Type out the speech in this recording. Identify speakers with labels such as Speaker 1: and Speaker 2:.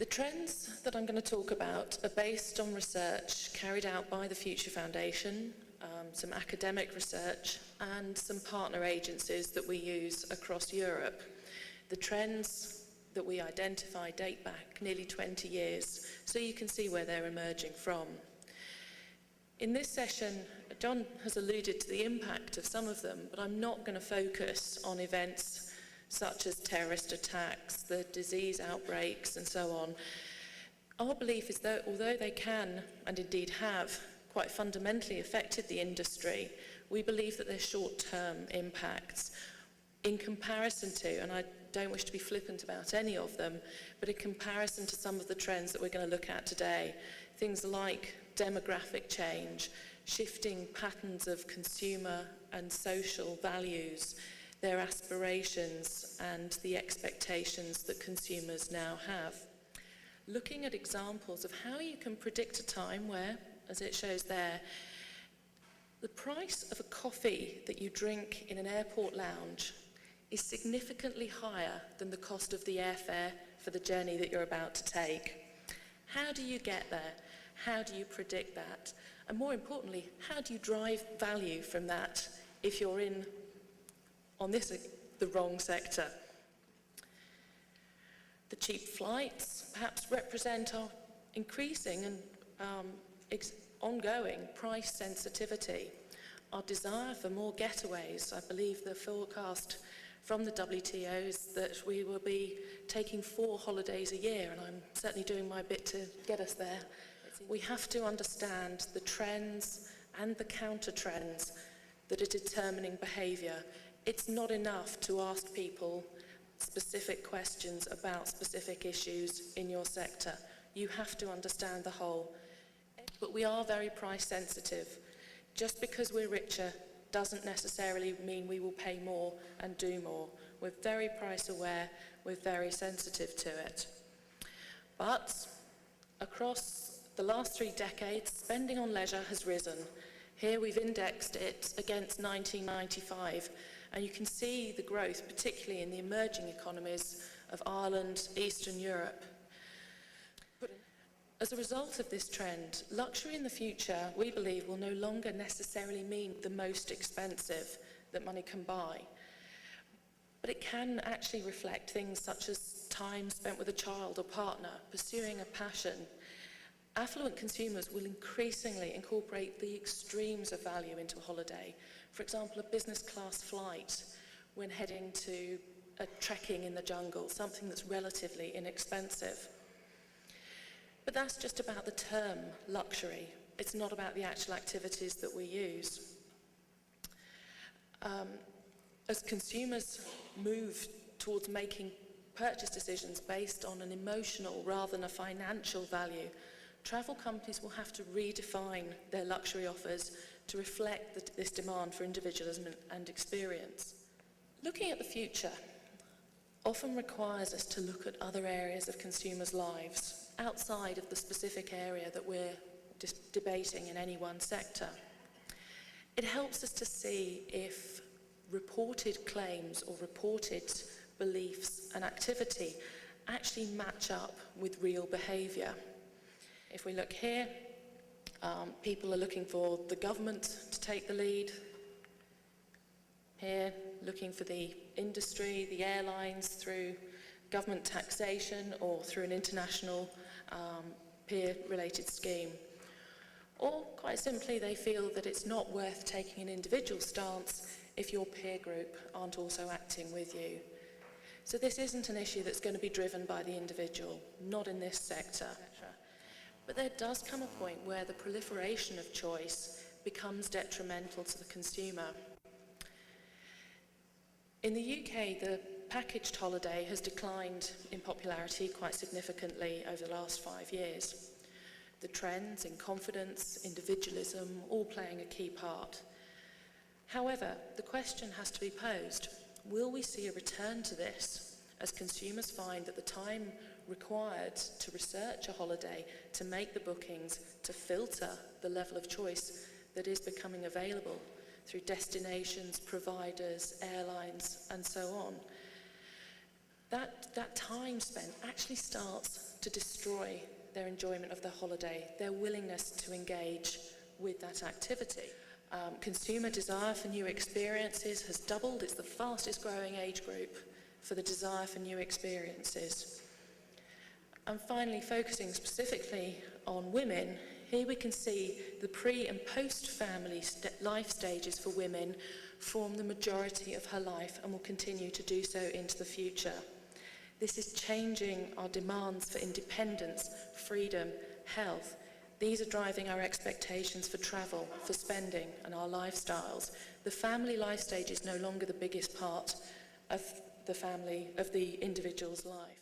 Speaker 1: The trends that I'm going to talk about are based on research carried out by the Future Foundation, some academic research, and some partner agencies that we use across Europe. The trends that we identify date back nearly 20 years, so you can see where they're emerging from. In this session, John has alluded to the impact of some of them, but I'm not going to focus on events such as terrorist attacks, the disease outbreaks, and so on. Our belief is that although they can, and indeed have, quite fundamentally affected the industry, we believe that their short-term impacts, in comparison to, and I don't wish to be flippant about any of them, but in comparison to some of the trends that we're going to look at today, things like demographic change, shifting patterns of consumer and social values, their aspirations and the expectations that consumers now have. Looking at examples of how you can predict a time where, as it shows there, the price of a coffee that you drink in an airport lounge is significantly higher than the cost of the airfare for the journey that you're about to take. How do you get there? How do you predict that? And more importantly, how do you drive value from that if you're in the wrong sector? The cheap flights perhaps represent our increasing and ongoing price sensitivity. Our desire for more getaways. I believe the forecast from the WTO is that we will be taking 4 holidays a year, and I'm certainly doing my bit to get us there. We have to understand the trends and the counter trends that are determining behaviour. It's not enough to ask people specific questions about specific issues in your sector. You have to understand the whole. But we are very price sensitive. Just because we're richer doesn't necessarily mean we will pay more and do more. We're very price aware, we're very sensitive to it. But across the last 3 decades, spending on leisure has risen. Here we've indexed it against 1995, and you can see the growth, particularly in the emerging economies of Ireland, Eastern Europe. As a result of this trend, luxury in the future, we believe, will no longer necessarily mean the most expensive that money can buy. But it can actually reflect things such as time spent with a child or partner, pursuing a passion. Affluent consumers will increasingly incorporate the extremes of value into a holiday. For example, a business class flight when heading to a trekking in the jungle, something that's relatively inexpensive. But that's just about the term luxury. It's not about the actual activities that we use. As consumers move towards making purchase decisions based on an emotional rather than a financial value, travel companies will have to redefine their luxury offers to reflect this demand for individualism and experience. Looking at the future often requires us to look at other areas of consumers' lives outside of the specific area that we're debating in any one sector. It helps us to see if reported claims or reported beliefs and activity actually match up with real behaviour. If we look here, people are looking for the government to take the lead. Here, looking for the industry, the airlines, through government taxation or through an international peer-related scheme. Or, quite simply, they feel that it's not worth taking an individual stance if your peer group aren't also acting with you. So this isn't an issue that's going to be driven by the individual, not in this sector. But there does come a point where the proliferation of choice becomes detrimental to the consumer. In the UK, the packaged holiday has declined in popularity quite significantly over the last 5 years. The trends in confidence, individualism, all playing a key part. However, the question has to be posed, will we see a return to this as consumers find that the time required to research a holiday, to make the bookings, to filter the level of choice that is becoming available through destinations, providers, airlines, and so on, that time spent actually starts to destroy their enjoyment of the holiday, their willingness to engage with that activity. Consumer desire for new experiences has doubled. It's the fastest growing age group for the desire for new experiences. And finally, focusing specifically on women, here we can see the pre- and post-family life stages for women form the majority of her life and will continue to do so into the future. This is changing our demands for independence, freedom, health. These are driving our expectations for travel, for spending, and our lifestyles. The family life stage is no longer the biggest part of the individual's life.